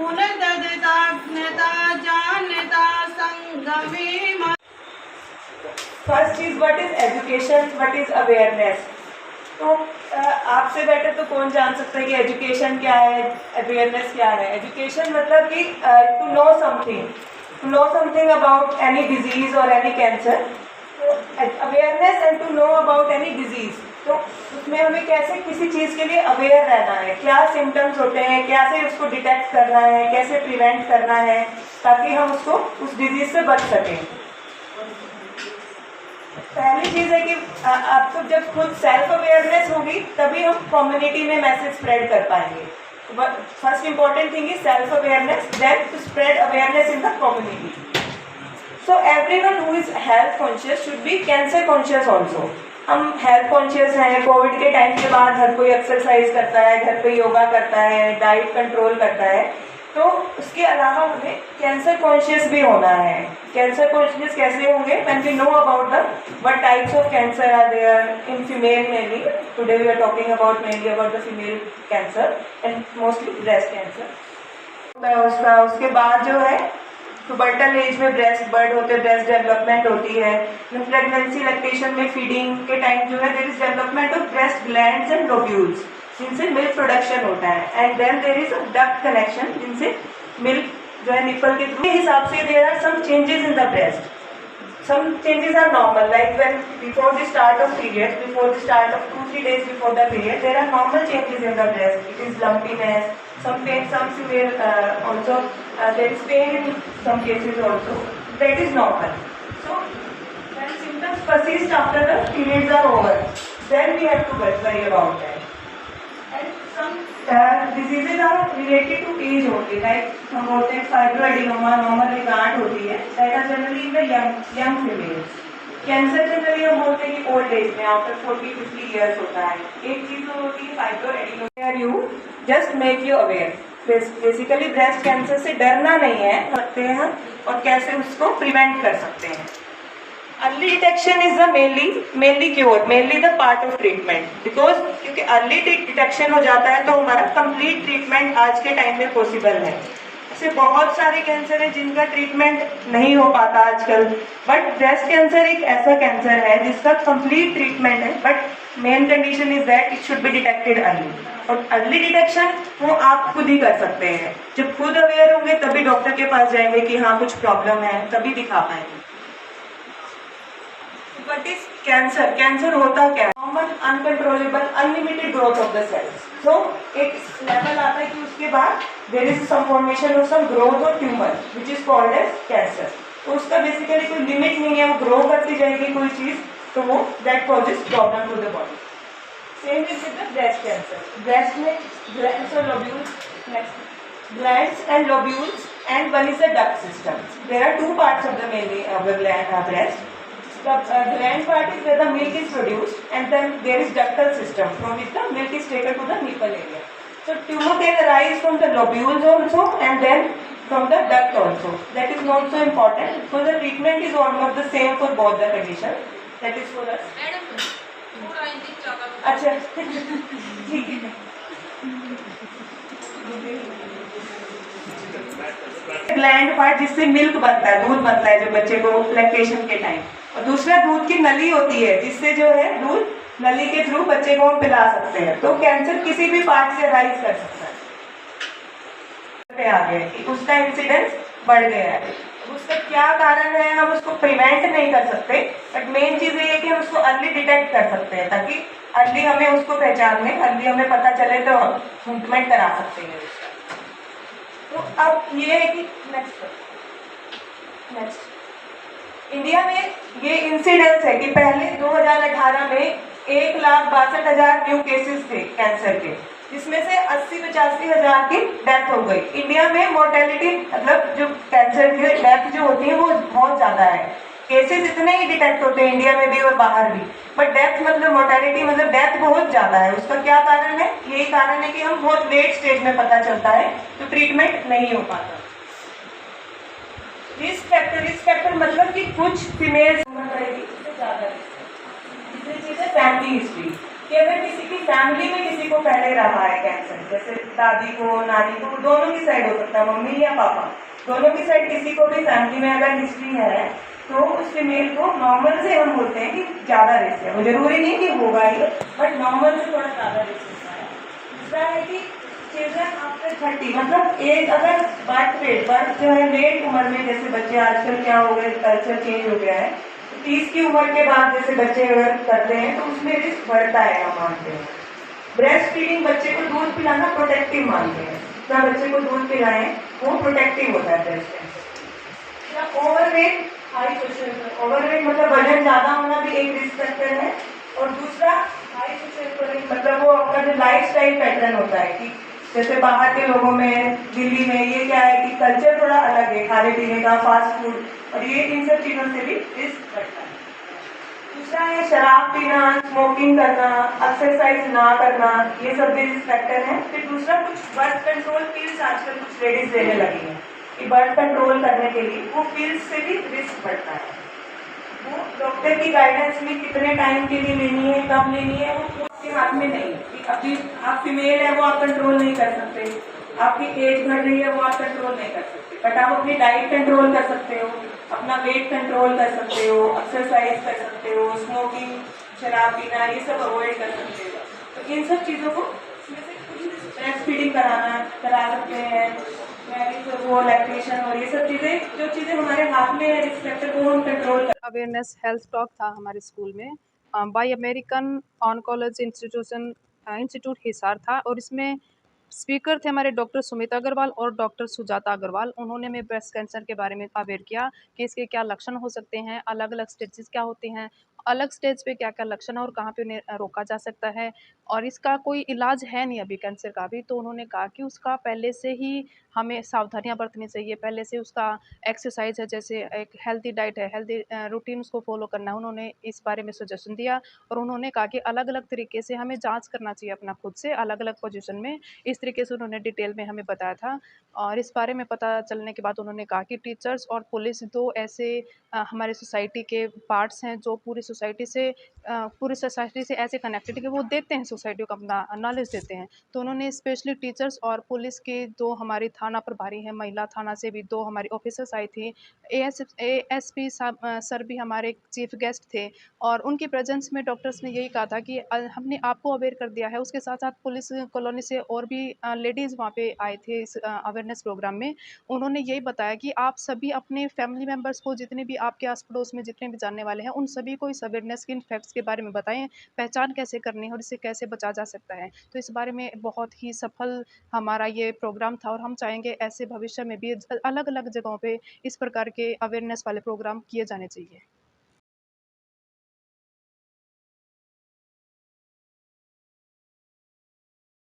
पुनर्दता नेता जानता संगमे। फर्स्ट चीज, what is education, what is awareness. तो आपसे बेटर तो कौन जान सकता है कि एजुकेशन क्या है, अवेयरनेस क्या है। एजुकेशन मतलब कि to know something about any disease और एनी कैंसर। तो awareness and to know about any disease, तो उसमें हमें कैसे किसी चीज़ के लिए अवेयर रहना है, क्या सिम्टम्स होते हैं, कैसे उसको डिटेक्ट करना है, कैसे प्रिवेंट करना है, ताकि हम उसको उस डिजीज से बच सकें। पहली चीज़ है कि आपको जब खुद सेल्फ अवेयरनेस होगी तभी हम कम्युनिटी में मैसेज स्प्रेड कर पाएंगे। First important thing is self awareness, then to spread awareness in the community. So everyone who is health conscious should be cancer conscious also. हम हेल्थ कॉन्शियस हैं, Covid के time के बाद हर कोई exercise करता है, घर पे योगा करता है, डाइट कंट्रोल करता है, तो उसके अलावा हमें कैंसर कॉन्शियस भी होना है। कैंसर कॉन्शियस कैसे होंगे? When we know about the what types of cancer are there in female mainly. Today we are talking about mainly about the female cancer and mostly breast cancer. उसके बाद जो है pubertal age में breast bud होते हैं, breast development होती है। Pregnancy lactation में फीडिंग के टाइम जो है there is development of breast glands and lobules जिनसे मिल्क प्रोडक्शन होता है। And then there is a duct connection जिनसे मिल्क जो है निपल के थ्रू हिसाब से there are some changes in the breast. Some changes are normal, like when before the start of period, before the start of 2-3 days before the period, there are normal changes in the breast. It is lumpiness, some pain, some severe also there is pain in some cases also. That is normal. So when symptoms persist after the periods are over, then we have to worry about that. And some diseases are related to age only, like हम बोलते हैं fibroadenoma, normal गांठ होती है, that are generally in the young females. Cancer generally हम बोलते हैं कि ओल्ड एज में आफ्टर 40-50 ईयर्स होता है। एक चीज तो होती है fibroadenoma. You just make you aware. Basically breast cancer से डरना नहीं है, सकते हैं हम, और कैसे उसको प्रिवेंट कर सकते हैं। Early detection is the mainly cure, mainly the part of treatment, because क्योंकि अर्ली डिटेक्शन हो जाता है तो हमारा कंप्लीट ट्रीटमेंट आज के टाइम में पॉसिबल है। ऐसे बहुत सारे कैंसर है जिनका ट्रीटमेंट नहीं हो पाता आजकल, बट ब्रेस्ट कैंसर एक ऐसा कैंसर है जिसका कंप्लीट ट्रीटमेंट है। But main condition is that it should be detected early, और अर्ली डिटेक्शन वो आप खुद ही कर सकते हैं। जब खुद अवेयर होंगे तभी डॉक्टर के पास जाएंगे कि हाँ कुछ प्रॉब्लम है, तभी दिखा पाएंगे। What is cancer? कैंसर होता क्या है? Common, uncontrollable, unlimited growth of the cells. So एक लेवल आता है कि उसके बाद there is some formation of some growth or tumor, which is called as cancer. तो उसका बेसिकली कोई लिमिट नहीं है, वो ग्रो करती जाएगी कोई चीज, तो वो that causes problem to the body. Same is with the breast cancer. Breast में glands और lobules, next glands and lobules, and one is the duct system. There are two parts of the mainly breast. The gland part is where the milk is produced, and then there is ductal system from which the milk is taken to the nipple area. So tumor can arise from the lobules also, and then from the duct also. That is not so important. So the treatment is almost the same for both the conditions. That is for us. अच्छा ठीक है। Gland part जिससे milk बनता है, दूध बनता है जो बच्चे को लैक्टेशन के टाइम, और दूसरा दूध की नली होती है जिससे जो है दूध नली के थ्रू बच्चे को हम पिला सकते हैं। तो कैंसर किसी भी पार्ट से राइज कर सकता है। आ गए उसका इंसिडेंस बढ़ गया है, उसका क्या कारण है हम उसको प्रिवेंट नहीं कर सकते, बट मेन चीज ये है कि हम उसको अर्ली डिटेक्ट कर सकते हैं, ताकि अर्ली हमें उसको पहचानने, अर्ली हमें पता चले तो हम ट्रीटमेंट करा सकते हैं उसका। तो अब ये है कि नेक्स्ट इंडिया में ये इंसिडेंस है कि पहले 2018 में 1,62,000 न्यू केसेस थे कैंसर के, जिसमें से 80-85 हज़ार की डेथ हो गई। इंडिया में मोर्टेलिटी मतलब जो कैंसर की डेथ जो होती है वो बहुत ज़्यादा है। केसेस इतने ही डिटेक्ट होते हैं इंडिया में भी और बाहर भी, बट डेथ मतलब मोर्टेलिटी मतलब डेथ बहुत ज़्यादा है। उसका क्या कारण है? यही कारण है कि हम बहुत लेट स्टेज में पता चलता है तो ट्रीटमेंट नहीं हो पाता। रिस्क फैक्टर मतलब कि कुछ फीमेल्स करेगी उससे ज़्यादा। दूसरी चीज़ है फैमिली हिस्ट्री। कि अगर किसी की फैमिली में किसी को पहले रहा है कैंसर, जैसे दादी को, नानी को, दोनों की साइड हो सकता है, मम्मी या पापा, दोनों की साइड किसी को भी फैमिली में अगर हिस्ट्री है तो उस फीमेल को नॉर्मल से हम बोलते हैं कि ज़्यादा रिस्क है। वो जरूरी नहीं कि होगा ही, बट नॉर्मल से थोड़ा ज़्यादा रिस्क होता है। दूसरा है कि चिल्ड्रन आफ्टर 30, मतलब एज अगर बर्थ जो है लेट उम्र में, जैसे बच्चे आजकल क्या हो गए, कल्चर चेंज हो गया है, 30 की उम्र के बाद जैसे बच्चे अगर करते हैं तो उसमें रिस्क बढ़ता है, हम मानते हैं। ब्रेस्ट फीडिंग, बच्चे को दूध पिलाना प्रोटेक्टिव मानते हैं, जितना बच्चे को दूध पिलाएं वो प्रोटेक्टिव होता है breast cancer. Overweight, high social overweight मतलब वजन ज़्यादा होना भी एक रिस्क फैक्टर है। और दूसरा हाई सोशल, मतलब वो आपका जो लाइफ स्टाइल पैटर्न होता है कि जैसे बाहर के लोगों में, दिल्ली में ये क्या है कि कल्चर थोड़ा अलग है, खाने पीने का, फास्ट फूड, और ये इन सब चीज़ों से भी रिस्क बढ़ता है। दूसरा है शराब पीना, स्मोकिंग करना, एक्सरसाइज ना करना, ये सब भी रिस्क फैक्टर है। फिर दूसरा, कुछ बर्थ कंट्रोल पिल्स आजकल कुछ लेडीज लेने लगी हैं कि बर्थ कंट्रोल करने के लिए, वो पिल्स से भी रिस्क बढ़ता है। वो डॉक्टर की गाइडेंस में कितने टाइम के लिए लेनी है, कब लेनी है, वो आपके हाथ में नहीं है। अभी आप फीमेल है वो आप कंट्रोल नहीं कर सकते, आपकी एज बढ़ रही है वो आप कंट्रोल नहीं कर सकते, बट आप अपनी डाइट कंट्रोल कर सकते हो, अपना वेट कंट्रोल कर सकते हो, एक्सरसाइज कर सकते हो, स्मोकिंग, शराब पीना, ये सब अवॉइड कर सकते हो। तो इन सब चीज़ों को इसमें से कुछ ब्रेस्ट फीडिंग करा सकते हैं, मैरिज वो लैक्टेशन, और ये सब चीज़ें, जो चीज़ें हमारे हाथ में है रिस्क फैक्टर, वो हम कंट्रोल कर। अवेयरनेस हेल्थ टॉक था हमारे स्कूल में, bye American oncology institute Hisar था, और इसमें स्पीकर थे हमारे डॉक्टर सुमित अग्रवाल और डॉक्टर सुजाता अग्रवाल। उन्होंने हमें ब्रेस्ट कैंसर के बारे में अवेयर किया कि इसके क्या लक्षण हो सकते हैं, अलग अलग स्टेजेस क्या होते हैं, अलग स्टेज पे क्या क्या लक्षण है और कहाँ पे उन्हें रोका जा सकता है, और इसका कोई इलाज है नहीं अभी कैंसर का भी। तो उन्होंने कहा कि उसका पहले से ही हमें सावधानियां बरतनी चाहिए, पहले से उसका एक्सरसाइज है, जैसे एक हेल्दी डाइट है, हेल्दी रूटीन उसको फॉलो करना है। उन्होंने इस बारे में सजेशन दिया, और उन्होंने कहा कि अलग अलग तरीके से हमें जांच करना चाहिए अपना खुद से, अलग अलग पोजीशन में। इस तरीके से उन्होंने डिटेल में हमें बताया था। और इस बारे में पता चलने के बाद उन्होंने कहा कि टीचर्स और पुलिस दो ऐसे हमारे सोसाइटी के पार्ट्स हैं जो पूरी सोसाइटी से ऐसे कनेक्टेड कि वो देते हैं, सोसाइटी को अपना नॉलेज देते हैं। तो उन्होंने स्पेशली टीचर्स और पुलिस के दो हमारी थाना प्रभारी हैं, महिला थाना से भी दो हमारी ऑफिसर्स आई थी, एएसपी सर भी हमारे चीफ गेस्ट थे, और उनकी प्रेजेंस में डॉक्टर्स ने यही कहा था कि हमने आपको अवेयर कर दिया है। उसके साथ साथ पुलिस कॉलोनी से और भी लेडीज़ वहाँ पे आए थे इस अवेयरनेस प्रोग्राम में। उन्होंने यही बताया कि आप सभी अपने फैमिली मेम्बर्स को, जितने भी आपके आस पड़ोस में जितने भी जानने वाले हैं, उन सभी को इस अवेयरनेस के इन फैक्ट्स के बारे में बताएं, पहचान कैसे करनी है और इससे कैसे बचा जा सकता है। तो इस बारे में बहुत ही सफल हमारा ये प्रोग्राम था, और हम चाहेंगे ऐसे भविष्य में भी अलग अलग जगहों पे इस प्रकार के अवेयरनेस वाले प्रोग्राम किए जाने चाहिए।